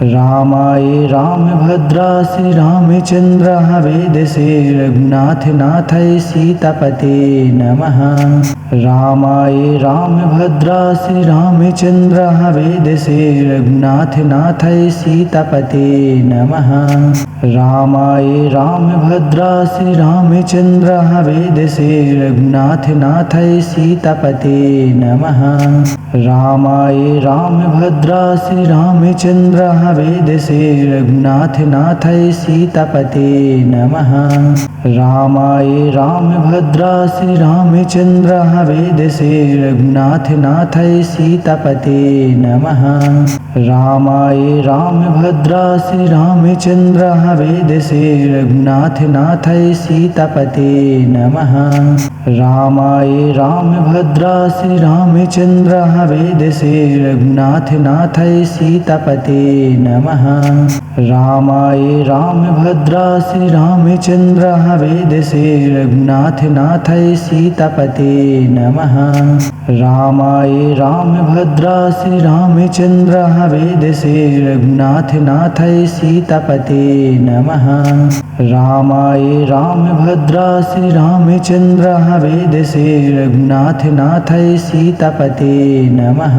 रामाय रामभद्राय रामचन्द्राय वेदसे रघुनाथ नाथाय सीतापते नमः। रामाय रामभद्राय रामचन्द्राय वेदसे रघुनाथ नाथाय सीतापते नमः। रामाय रामभद्राय रामचन्द्राय वेदसे रघुनाथ नाथाय सीतापते नमः। रामाय रामभद्राय रामचन्द्राय वेदसे रघुनाथ नाथाय सीतापते नमः। रामाय रामभद्राय रामचन्द्राय वेदसे रघुनाथ नाथाय सीतापते नमः। रामाय रामभद्राय रामचन्द्राय वेदसे रघुनाथ नाथाय सीतापते नमः। रामाय रामभद्राय रामचन्द्राय वेदसे रघुनाथ नाथाय सीतापते नमः। रामाय रामभद्राय रामचन्द्राय वेदसे रघुनाथ नाथाय सीतापते नमः। रामाय रामभद्राय रामचन्द्राय वेदसे रघुनाथ नाथाय सीतापते नमः। रामाय रामभद्राय रामचन्द्राय वेदसे रघुनाथ नाथाय सीतापते नमः।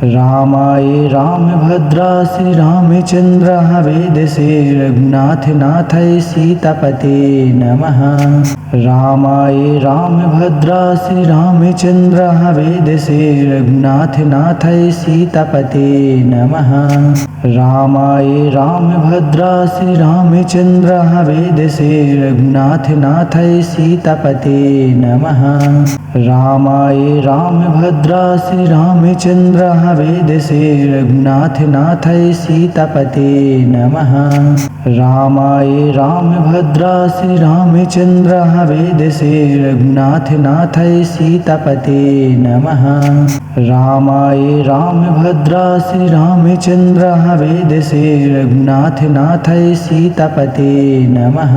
रामाय रामभद्राय रामचन्द्राय वेदसे रघुनाथ नाथाय सीतापते नमः। रामाय रामभद्राय रामचन्द्राय वेदसे रघुनाथ नाथाय सीतापते नमः। रामाय रामभद्राय रामचन्द्राय वेदसे रघुनाथ नाथाय सीतापते नमः। रामाय रामभद्राय रामचन्द्राय वेदसे रघुनाथ नाथाय सीतापते नमः। रामाय रामभद्राय रामचन्द्राय वेदसे रघुनाथ नाथाय सीतापते नमः। रामाय रामभद्राय रामचन्द्राय वेदसे रघुनाथ नाथाय सीतापते नमः। रामाय रामभद्राय रामचन्द्राय वेदसे रघुनाथ नाथाय सीतापते नमः।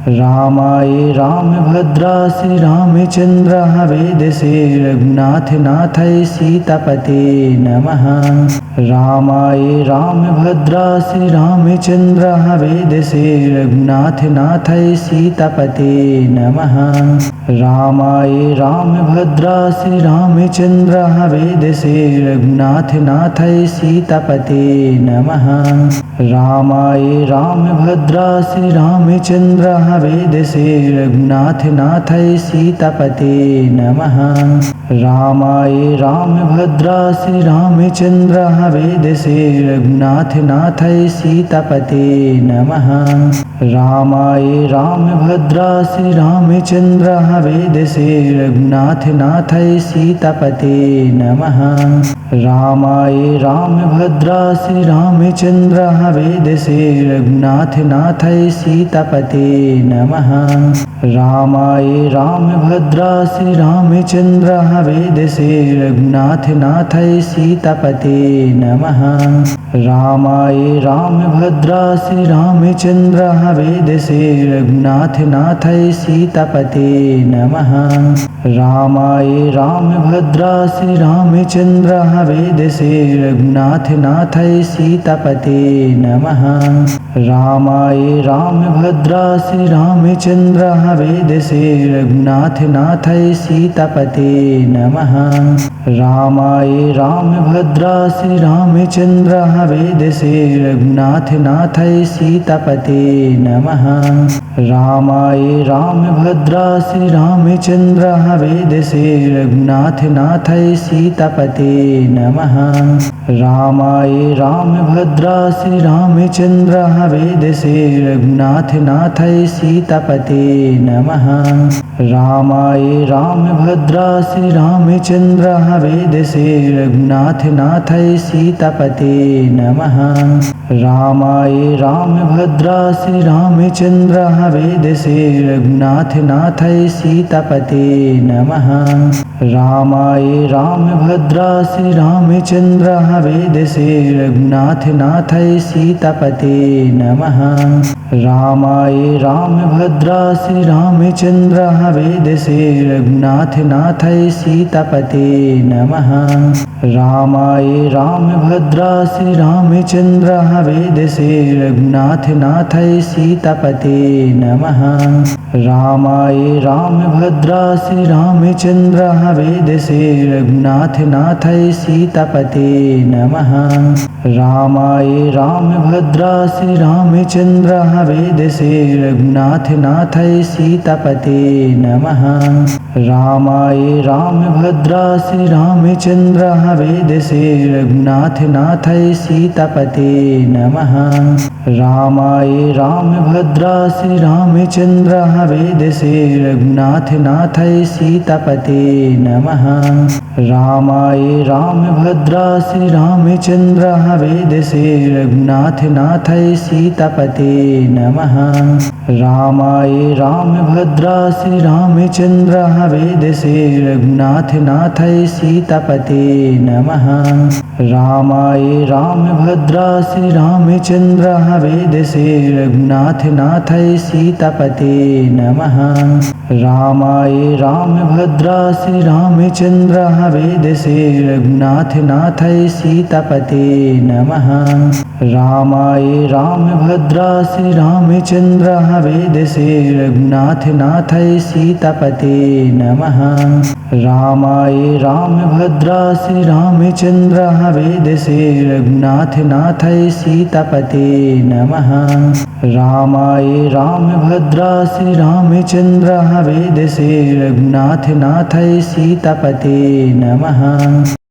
रामाय रामभद्राय रामचन्द्राय वेदसे रघुनाथ नाथाय सीतापते नमः। रामाय रामभद्राय रामचन्द्राय वेदसे रघुनाथ नाथाय सीतापते नमः। रामाय रामभद्राय रामचन्द्राय वेदसे रघुनाथ नाथाय सीतापते नमः। रामाय रामभद्राय रामचन्द्राय वेदसे रघुनाथ नाथाय सीतापते नमः। रामाय रामभद्राय रामचन्द्राय वेदसे रघुनाथ नाथाय सीतापते नमः। रामाय रामभद्राय रामचन्द्राय वेदसे रघुनाथ नाथाय सीतापते नमः। रामाय रामभद्राय रामचन्द्राय वेदसे रघुनाथ नाथाय सीतापते नमः। रामाय रामभद्राय रामचन्द्राय वेदसे रघुनाथ नाथाय सीतापते नमः। रामाय रामभद्राय रामचन्द्राय वेदसे रघुनाथ नाथाय सीतापते नमः। रामाय रामभद्राय रामचन्द्राय वेदसे रघुनाथ नाथाय सीतापते नमः। रामाय रामभद्राय रामचन्द्राय वेदसे रघुनाथ नाथाय सीतापते नमः। रामाय रामभद्राय रामचन्द्राय वेदसे रघुनाथ नाथाय सीतापते नमः। रामाय रामभद्राय रामचन्द्राय वेदसे रघुनाथ नाथाय सीतापते नमः। रामाय रामभद्राय रामचन्द्राय वेदसे रघुनाथ नाथाय सीतापते नमः। रामाय रामभद्राय रामचन्द्राय वेदसे रघुनाथ नाथाय सीतापते नमः। रामाय रामभद्राय रामचन्द्राय वेदसे रघुनाथ नाथाय सीतापते नमः। रामाय रामभद्राय रामचन्द्राय वेदसे रघुनाथ नाथाय सीतापते नमः। रामाय रामभद्राय रामचन्द्राय वेदसे रघुनाथ नाथाय सीतापते नमः। रामाय रामभद्राय रामचन्द्राय वेदसे रघुनाथ नाथाय सीतापते नमः। रामाय रामभद्राय रामचन्द्राय वेदसे रघुनाथ नाथाय सीतापते नमः। रामाय रामभद्राय रामचन्द्राय वेदसे रघुनाथ नाथाय सीतापते नमः। रामाय रामभद्राय रामचन्द्राय वेदसे रघुनाथ नाथाय सीतापते नमः। रामाय रामभद्राय रामचन्द्राय वेदसे रघुनाथ नाथाय सीतापते नमः। रामाय रामभद्राय रामचन्द्राय वेदसे रघुनाथ नाथाय सीतापते नमः। रामाय रामभद्राय रामचन्द्राय वेदसे रघुनाथ नाथाय सीतापते नमः। रामाय रामभद्राय रामचन्द्राय वेदसे रघुनाथ नाथाय सीतापते नमः। रामाय रामभद्राय रामचन्द्राय वेदसे रघुनाथ नाथाय सीतापते नमः। रामाय रामभद्राय रामचन्द्राय वेदसे रघुनाथ नाथाय सीतापते नमः। रामाय रामभद्राय रामचन्द्राय वेदसे रघुनाथ नाथाय सीतापते नमः।